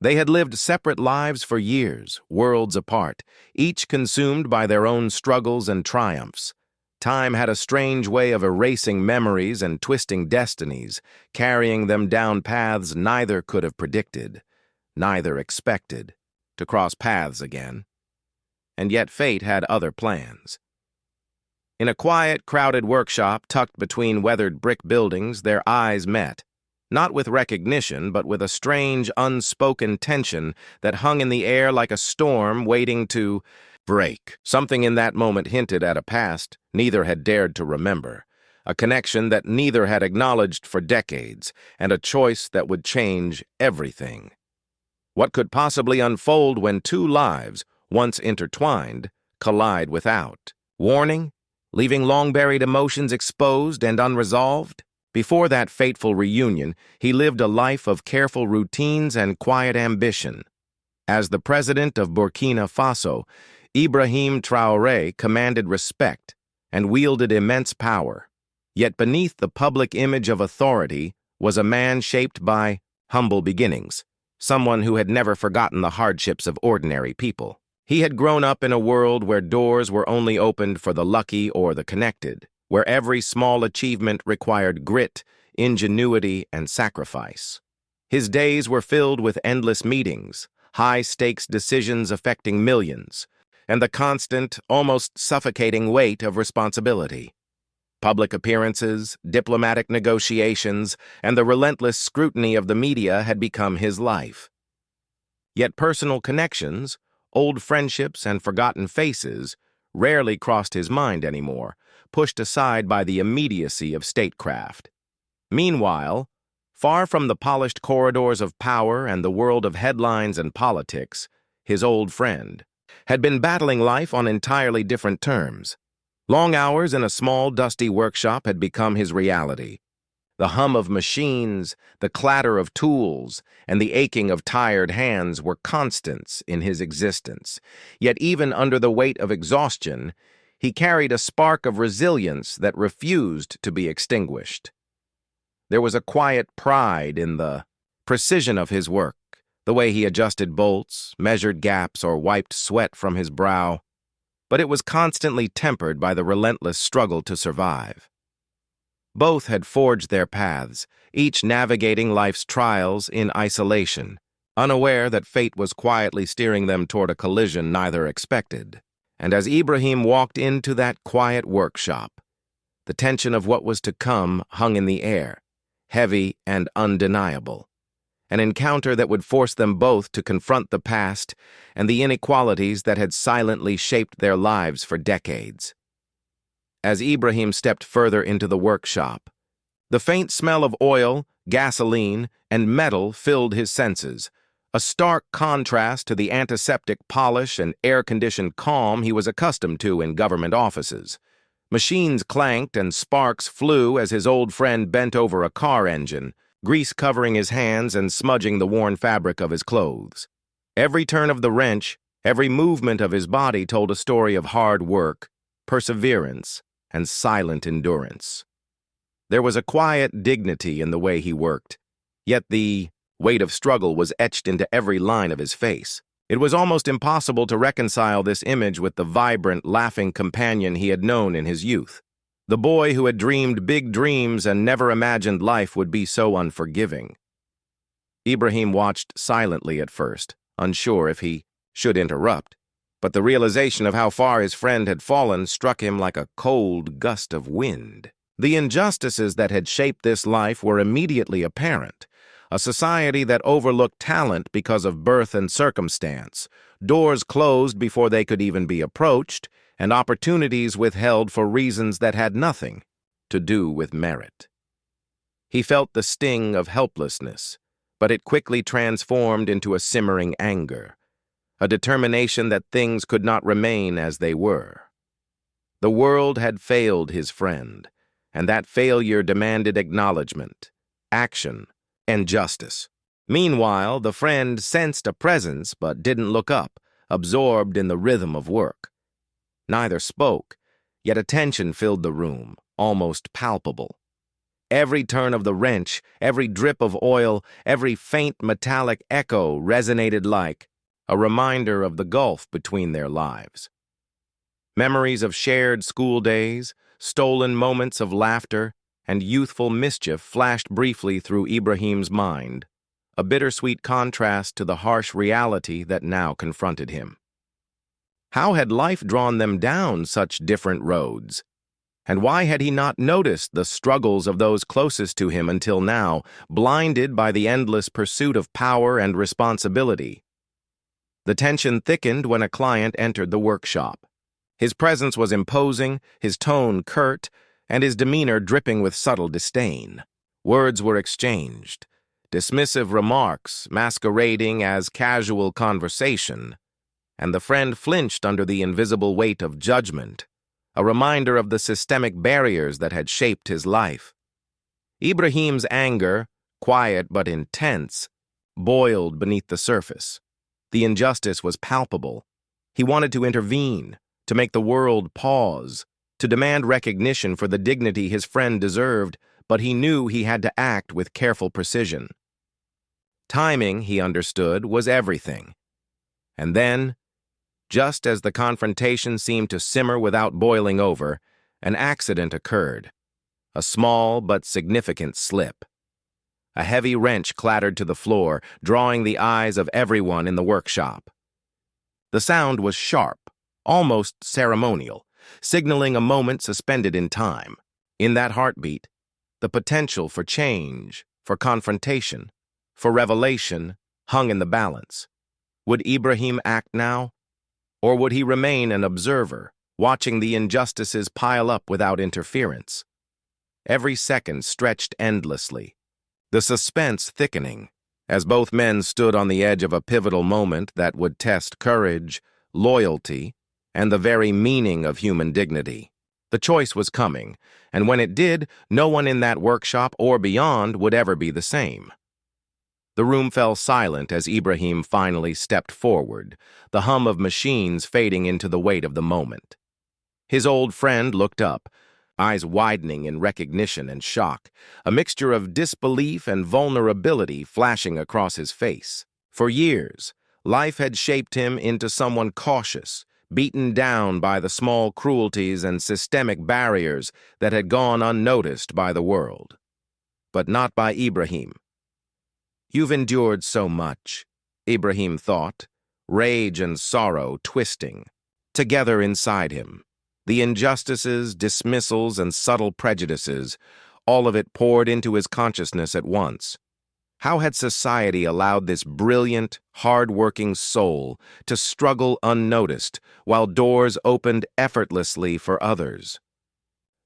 They had lived separate lives for years, worlds apart, each consumed by their own struggles and triumphs. Time had a strange way of erasing memories and twisting destinies, carrying them down paths neither could have predicted, neither expected, to cross paths again. And yet fate had other plans. In a quiet, crowded workshop tucked between weathered brick buildings, their eyes met. Not with recognition, but with a strange, unspoken tension that hung in the air like a storm waiting to break. Something in that moment hinted at a past neither had dared to remember, a connection that neither had acknowledged for decades, and a choice that would change everything. What could possibly unfold when two lives, once intertwined, collide without warning, leaving long-buried emotions exposed and unresolved? Before that fateful reunion, he lived a life of careful routines and quiet ambition. As the president of Burkina Faso, Ibrahim Traoré commanded respect and wielded immense power. Yet beneath the public image of authority was a man shaped by humble beginnings, someone who had never forgotten the hardships of ordinary people. He had grown up in a world where doors were only opened for the lucky or the connected, where every small achievement required grit, ingenuity, and sacrifice. His days were filled with endless meetings, high-stakes decisions affecting millions, and the constant, almost suffocating weight of responsibility. Public appearances, diplomatic negotiations, and the relentless scrutiny of the media had become his life. Yet personal connections, old friendships, and forgotten faces rarely crossed his mind anymore, pushed aside by the immediacy of statecraft. Meanwhile, far from the polished corridors of power and the world of headlines and politics, his old friend had been battling life on entirely different terms. Long hours in a small, dusty workshop had become his reality. The hum of machines, the clatter of tools, and the aching of tired hands were constants in his existence. Yet even under the weight of exhaustion, he carried a spark of resilience that refused to be extinguished. There was a quiet pride in the precision of his work, the way he adjusted bolts, measured gaps, or wiped sweat from his brow, but it was constantly tempered by the relentless struggle to survive. Both had forged their paths, each navigating life's trials in isolation, unaware that fate was quietly steering them toward a collision neither expected. And as Ibrahim walked into that quiet workshop, the tension of what was to come hung in the air, heavy and undeniable. An encounter that would force them both to confront the past and the inequalities that had silently shaped their lives for decades. As Ibrahim stepped further into the workshop, the faint smell of oil, gasoline, and metal filled his senses, a stark contrast to the antiseptic polish and air-conditioned calm he was accustomed to in government offices. Machines clanked and sparks flew as his old friend bent over a car engine, grease covering his hands and smudging the worn fabric of his clothes. Every turn of the wrench, every movement of his body told a story of hard work, perseverance, and silent endurance. There was a quiet dignity in the way he worked, yet the weight of struggle was etched into every line of his face. It was almost impossible to reconcile this image with the vibrant, laughing companion he had known in his youth. The boy who had dreamed big dreams and never imagined life would be so unforgiving. Ibrahim watched silently at first, unsure if he should interrupt, but the realization of how far his friend had fallen struck him like a cold gust of wind. The injustices that had shaped this life were immediately apparent. A society that overlooked talent because of birth and circumstance, doors closed before they could even be approached, and opportunities withheld for reasons that had nothing to do with merit. He felt the sting of helplessness, but it quickly transformed into a simmering anger, a determination that things could not remain as they were. The world had failed his friend, and that failure demanded acknowledgement, action, and justice. Meanwhile, the friend sensed a presence but didn't look up, absorbed in the rhythm of work. Neither spoke, yet a tension filled the room, almost palpable. Every turn of the wrench, every drip of oil, every faint metallic echo resonated like a reminder of the gulf between their lives. Memories of shared school days, stolen moments of laughter, and youthful mischief flashed briefly through Ibrahim's mind, a bittersweet contrast to the harsh reality that now confronted him. How had life drawn them down such different roads? And why had he not noticed the struggles of those closest to him until now, blinded by the endless pursuit of power and responsibility? The tension thickened when a client entered the workshop. His presence was imposing, his tone curt, and his demeanor dripping with subtle disdain. Words were exchanged, dismissive remarks masquerading as casual conversation, and the friend flinched under the invisible weight of judgment, a reminder of the systemic barriers that had shaped his life. Ibrahim's anger, quiet but intense, boiled beneath the surface. The injustice was palpable. He wanted to intervene, to make the world pause, to demand recognition for the dignity his friend deserved, but he knew he had to act with careful precision. Timing, he understood, was everything. And then, just as the confrontation seemed to simmer without boiling over, an accident occurred. A small but significant slip. A heavy wrench clattered to the floor, drawing the eyes of everyone in the workshop. The sound was sharp, almost ceremonial, signaling a moment suspended in time. In that heartbeat, the potential for change, for confrontation, for revelation hung in the balance. Would Ibrahim act now? Or would he remain an observer, watching the injustices pile up without interference? Every second stretched endlessly, the suspense thickening, as both men stood on the edge of a pivotal moment that would test courage, loyalty, and the very meaning of human dignity. The choice was coming, and when it did, no one in that workshop or beyond would ever be the same. The room fell silent as Ibrahim finally stepped forward, the hum of machines fading into the weight of the moment. His old friend looked up, eyes widening in recognition and shock, a mixture of disbelief and vulnerability flashing across his face. For years, life had shaped him into someone cautious, beaten down by the small cruelties and systemic barriers that had gone unnoticed by the world. But not by Ibrahim. "You've endured so much," Ibrahim thought, rage and sorrow twisting together inside him. The injustices, dismissals, and subtle prejudices, all of it poured into his consciousness at once. How had society allowed this brilliant, hard-working soul to struggle unnoticed while doors opened effortlessly for others?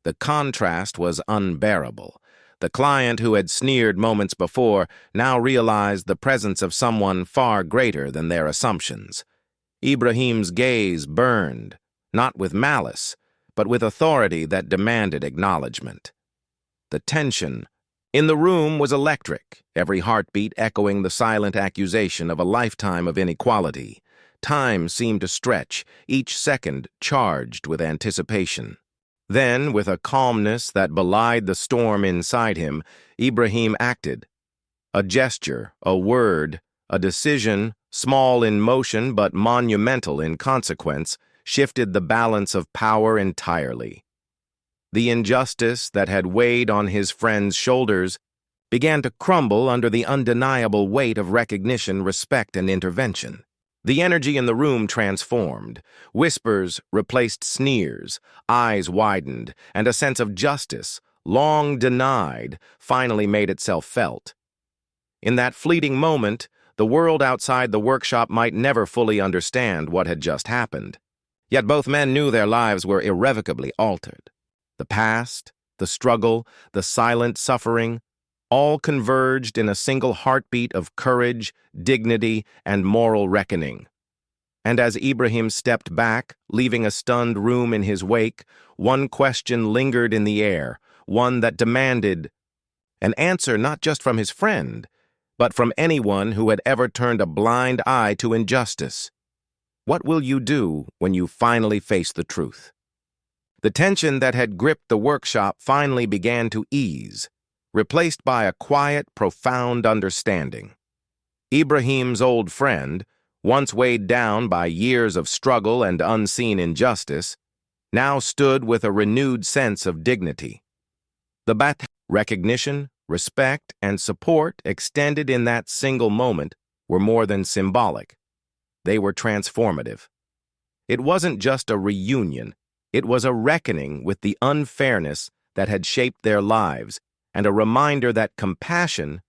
The contrast was unbearable. The client who had sneered moments before now realized the presence of someone far greater than their assumptions. Ibrahim's gaze burned, not with malice, but with authority that demanded acknowledgement. The tension in the room was electric, every heartbeat echoing the silent accusation of a lifetime of inequality. Time seemed to stretch, each second charged with anticipation. Then, with a calmness that belied the storm inside him, Ibrahim acted. A gesture, a word, a decision, small in motion but monumental in consequence, shifted the balance of power entirely. The injustice that had weighed on his friend's shoulders began to crumble under the undeniable weight of recognition, respect, and intervention. The energy in the room transformed. Whispers replaced sneers, eyes widened, and a sense of justice, long denied, finally made itself felt. In that fleeting moment, the world outside the workshop might never fully understand what had just happened. Yet both men knew their lives were irrevocably altered. The past, the struggle, the silent suffering, all converged in a single heartbeat of courage, dignity, and moral reckoning. And as Ibrahim stepped back, leaving a stunned room in his wake, one question lingered in the air, one that demanded an answer not just from his friend, but from anyone who had ever turned a blind eye to injustice. What will you do when you finally face the truth? The tension that had gripped the workshop finally began to ease. replaced by a quiet, profound understanding. Ibrahim's old friend, once weighed down by years of struggle and unseen injustice, now stood with a renewed sense of dignity. The recognition, respect, and support extended in that single moment were more than symbolic. They were transformative. It wasn't just a reunion, it was a reckoning with the unfairness that had shaped their lives and a reminder that compassion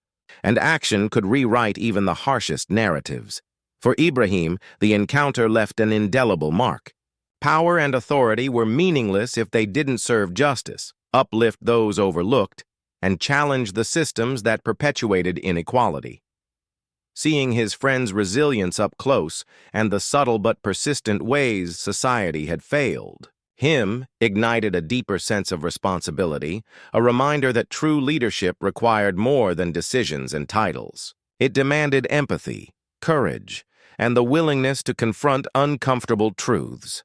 and action could rewrite even the harshest narratives. For Ibrahim, the encounter left an indelible mark. Power and authority were meaningless if they didn't serve justice, uplift those overlooked, and challenge the systems that perpetuated inequality. Seeing his friend's resilience up close and the subtle but persistent ways society had failed, him ignited a deeper sense of responsibility, a reminder that true leadership required more than decisions and titles. It demanded empathy, courage, and the willingness to confront uncomfortable truths.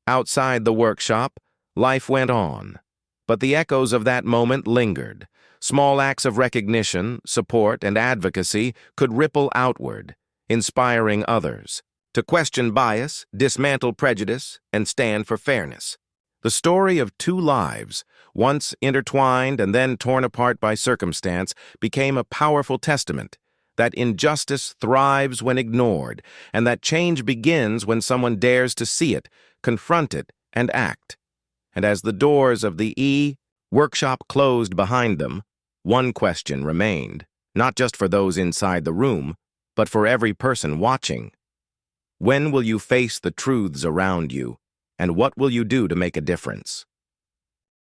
Outside the workshop, life went on, but the echoes of that moment lingered. Small acts of recognition, support, and advocacy could ripple outward, inspiring others to question bias, dismantle prejudice, and stand for fairness. The story of two lives, once intertwined and then torn apart by circumstance, became a powerful testament that injustice thrives when ignored, and that change begins when someone dares to see it, confront it, and act. And as the doors of the workshop closed behind them, one question remained, not just for those inside the room, but for every person watching. When will you face the truths around you, and what will you do to make a difference?